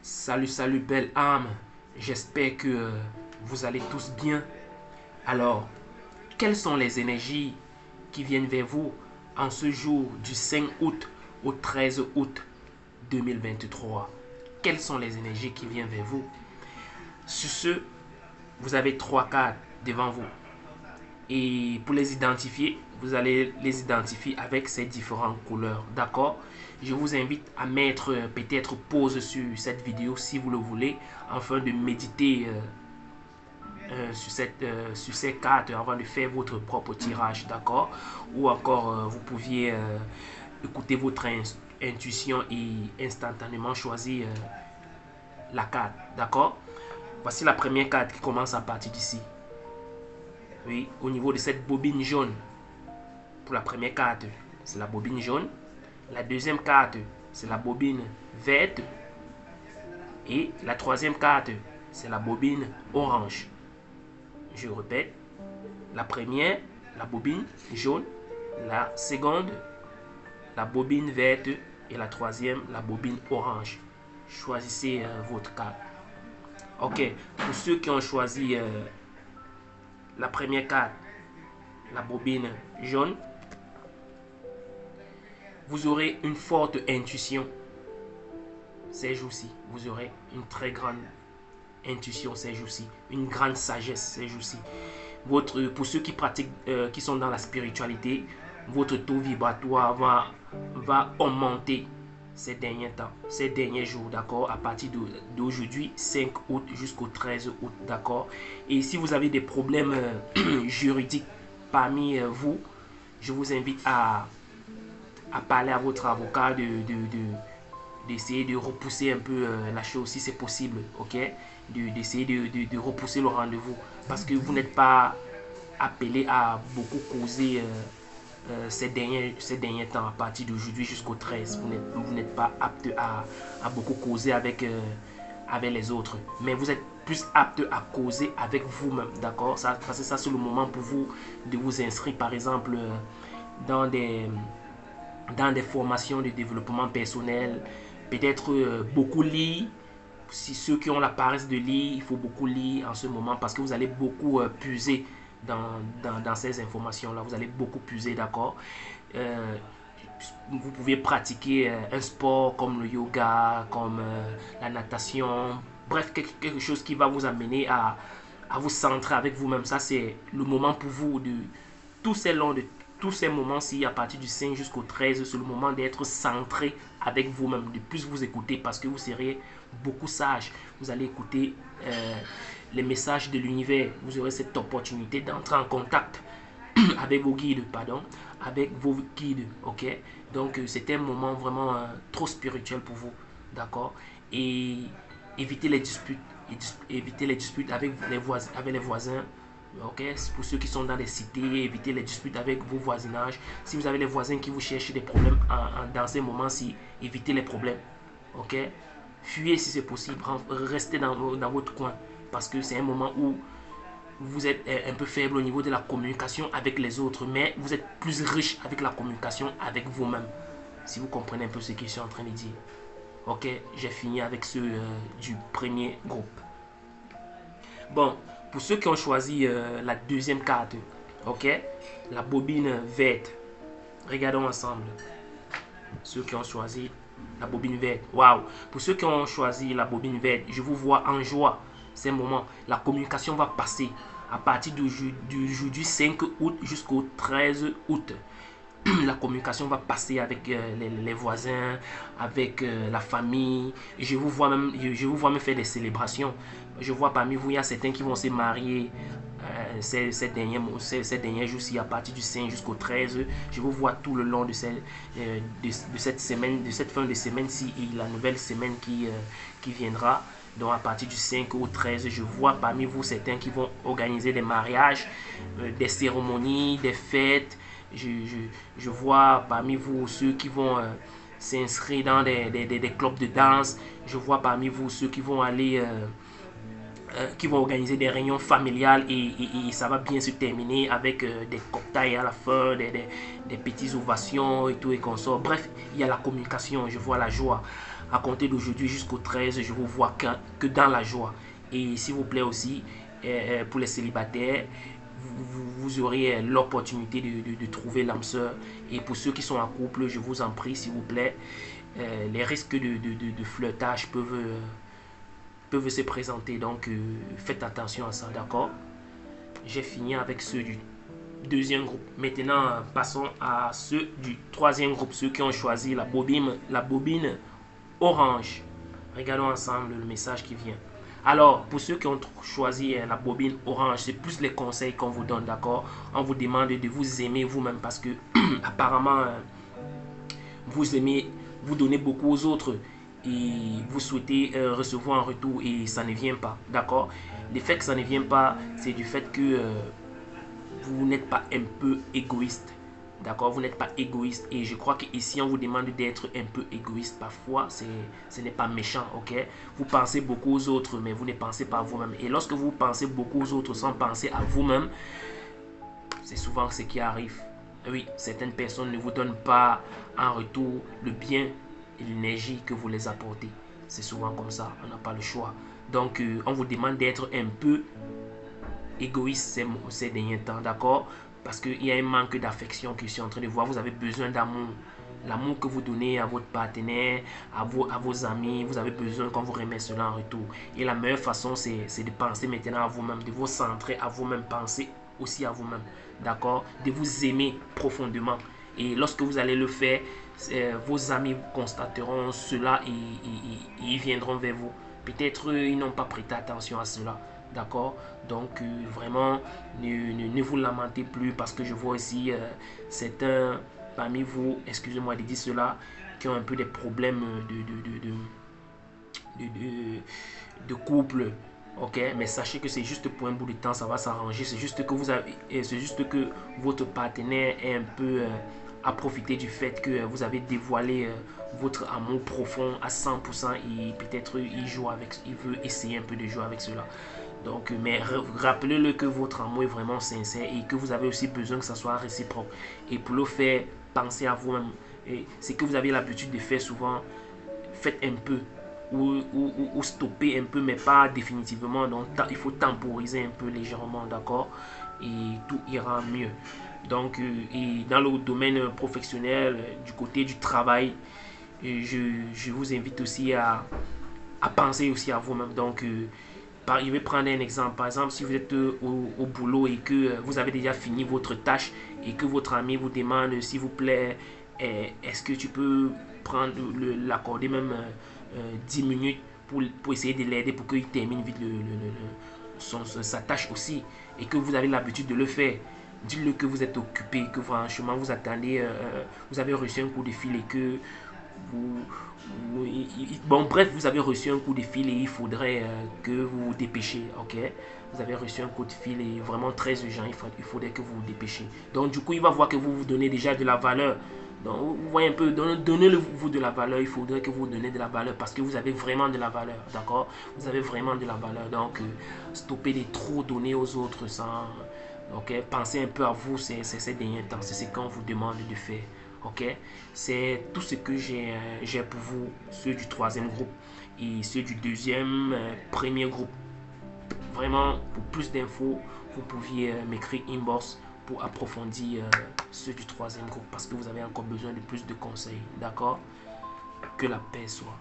Salut belle âme, j'espère que vous allez tous bien. Alors, quelles sont les énergies qui viennent vers vous en ce jour du 5 août au 13 août 2023? Quelles sont les énergies qui viennent vers vous? Sur ce, vous avez trois cartes devant vous. Et pour les identifier, vous allez les identifier avec ces différentes couleurs. D'accord? Je vous invite à mettre peut-être pause sur cette vidéo si vous le voulez, afin de méditer sur ces cartes avant de faire votre propre tirage. D'accord? Ou encore, vous pouviez écouter votre intuition et instantanément choisir la carte. D'accord? Voici la première carte qui commence à partir d'ici. Oui, au niveau de cette bobine jaune. Pour la première carte, c'est la bobine jaune. La deuxième carte, c'est la bobine verte. Et la troisième carte, c'est la bobine orange. Je répète, la première, la bobine jaune. La seconde, la bobine verte. Et la troisième, la bobine orange. Choisissez votre carte. Ok, pour ceux qui ont choisi la première carte, la bobine jaune, vous aurez une forte intuition ces jours-ci. Vous aurez une très grande intuition ces jours-ci, une grande sagesse ces jours-ci. Pour ceux qui pratiquent, qui sont dans la spiritualité, votre taux vibratoire va augmenter ces derniers temps, ces derniers jours, d'accord, à partir d'aujourd'hui, 5 août jusqu'au 13 août, d'accord. Et si vous avez des problèmes juridiques parmi vous, je vous invite à parler à votre avocat d'essayer de repousser un peu la chose si c'est possible, ok, d'essayer de repousser le rendez-vous, parce que vous n'êtes pas appelé à beaucoup causer ces derniers temps, à partir d'aujourd'hui jusqu'au 13. Vous n'êtes pas apte à beaucoup causer avec les autres, mais vous êtes plus apte à causer avec vous-même, d'accord, parce que ça c'est le moment pour vous de vous inscrire par exemple dans des formations de développement personnel, peut-être beaucoup lire. Si ceux qui ont la paresse de lire, il faut beaucoup lire en ce moment, parce que vous allez beaucoup puiser dans ces informations-là. Vous allez beaucoup puiser, d'accord. Vous pouvez pratiquer un sport comme le yoga, comme la natation. Bref, quelque chose qui va vous amener à vous centrer avec vous-même. Ça, c'est le moment pour vous de tous ces moments-ci, à partir du 5 jusqu'au 13, c'est le moment d'être centré avec vous-même, de plus vous écouter, parce que vous serez beaucoup sage. Vous allez écouter les messages de l'univers. Vous aurez cette opportunité d'entrer en contact avec vos guides, avec vos guides, ok. Donc c'est un moment vraiment trop spirituel pour vous, d'accord. Et évitez les disputes, avec les voisins. Ok, pour ceux qui sont dans les cités, évitez les disputes avec vos voisinages. Si vous avez les voisins qui vous cherchent des problèmes dans ces moments-ci, évitez les problèmes. Ok, fuyez si c'est possible, restez dans votre coin, parce que c'est un moment où vous êtes un peu faible au niveau de la communication avec les autres, mais vous êtes plus riche avec la communication avec vous-même. Si vous comprenez un peu ce que je suis en train de dire. Ok, j'ai fini avec ceux du premier groupe. Bon, pour ceux qui ont choisi la deuxième carte, ok, la bobine verte, regardons ensemble. Ceux qui ont choisi la bobine verte, waouh. Pour ceux qui ont choisi la bobine verte, je vous vois en joie. Ces moments, la communication va passer à partir du 5 août jusqu'au 13 août. La communication va passer avec les voisins, avec la famille. Je vous vois même faire des célébrations. Je vois parmi vous, il y a certains qui vont se marier ces derniers jours-ci, à partir du 5 jusqu'au 13. Je vous vois tout le long de cette semaine, de cette fin de semaine-ci, et la nouvelle semaine qui viendra. Donc à partir du 5 au 13, je vois parmi vous certains qui vont organiser des mariages, des cérémonies, des fêtes. Je vois parmi vous ceux qui vont s'inscrire dans des clubs de danse. Je vois parmi vous ceux qui vont aller qui vont organiser des réunions familiales, et ça va bien se terminer avec des cocktails à la fin, des petites ovations et tout et consort. Bref, il y a la communication, je vois la joie. à compter d'aujourd'hui jusqu'au 13, je vous vois que dans la joie. Et s'il vous plaît aussi, pour les célibataires, vous aurez l'opportunité de trouver l'âme sœur. Et pour ceux qui sont en couple, je vous en prie, s'il vous plaît, les risques de flirtage peuvent se présenter. Donc, faites attention à ça, d'accord? J'ai fini avec ceux du deuxième groupe. Maintenant, passons à ceux du troisième groupe, ceux qui ont choisi la bobine orange. Regardons ensemble le message qui vient. Alors, pour ceux qui ont choisi la bobine orange, c'est plus les conseils qu'on vous donne, d'accord? On vous demande de vous aimer vous-même parce que apparemment, vous aimez, vous donnez beaucoup aux autres et vous souhaitez recevoir un retour et ça ne vient pas, d'accord? Le fait que ça ne vient pas, c'est du fait que vous n'êtes pas un peu égoïste. D'accord, vous n'êtes pas égoïste et je crois qu'ici on vous demande d'être un peu égoïste parfois, ce n'est pas méchant, ok? Vous pensez beaucoup aux autres mais vous ne pensez pas à vous-même. Et lorsque vous pensez beaucoup aux autres sans penser à vous-même, c'est souvent ce qui arrive. Oui, certaines personnes ne vous donnent pas en retour le bien et l'énergie que vous les apportez. C'est souvent comme ça, on n'a pas le choix. Donc on vous demande d'être un peu égoïste ces derniers temps, d'accord? Parce qu'il y a un manque d'affection que je suis en train de voir. Vous avez besoin d'amour. L'amour que vous donnez à votre partenaire, à vos amis, vous avez besoin qu'on vous remette cela en retour. Et la meilleure façon, c'est de penser maintenant à vous-même, de vous centrer à vous-même, penser aussi à vous-même, d'accord? De vous aimer profondément. Et lorsque vous allez le faire, vos amis constateront cela et ils viendront vers vous. Peut-être ils n'ont pas prêté attention à cela. D'accord? Donc, vraiment, ne vous lamentez plus parce que je vois ici certains parmi vous, excusez-moi de dire cela, qui ont un peu des problèmes de couple. Ok, mais sachez que c'est juste pour un bout de temps, ça va s'arranger. C'est juste que c'est juste que votre partenaire est un peu à profiter du fait que vous avez dévoilé votre amour profond à 100% et peut-être il veut essayer un peu de jouer avec cela. Donc, mais rappelez-le que votre amour est vraiment sincère et que vous avez aussi besoin que ça soit réciproque. Et pour le faire, pensez à vous-même. Et ce que vous avez l'habitude de faire souvent, faites un peu ou stopper un peu, mais pas définitivement. Donc, il faut temporiser un peu légèrement, d'accord? Et tout ira mieux. Donc, et dans le domaine professionnel, du côté du travail, je vous invite aussi à penser aussi à vous-même. Donc, je vais prendre un exemple. Par exemple, si vous êtes au boulot et que vous avez déjà fini votre tâche et que votre ami vous demande, s'il vous plaît, est-ce que tu peux l'accorder même 10 minutes pour essayer de l'aider pour qu'il termine vite sa tâche aussi et que vous avez l'habitude de le faire. Dites-le que vous êtes occupé, que franchement vous attendez, vous avez reçu un coup de fil et que bon, bref, vous avez reçu un coup de fil et il faudrait que vous vous dépêchez, ok? Vous avez reçu un coup de fil et vraiment très urgent, il faudrait que vous vous dépêchez. Donc, du coup, il va voir que vous vous donnez déjà de la valeur. Donc, vous voyez un peu, donnez-vous de la valeur, il faudrait que vous donnez de la valeur parce que vous avez vraiment de la valeur, d'accord? Vous avez vraiment de la valeur. Donc, stoppez de trop donner aux autres sans. Ok, pensez un peu à vous ces derniers temps, c'est ce qu'on vous demande de faire. Ok, c'est tout ce que j'ai pour vous, ceux du troisième groupe et ceux du deuxième, premier groupe. Vraiment, pour plus d'infos, vous pouviez m'écrire inbox pour approfondir ceux du troisième groupe parce que vous avez encore besoin de plus de conseils. D'accord? Que la paix soit.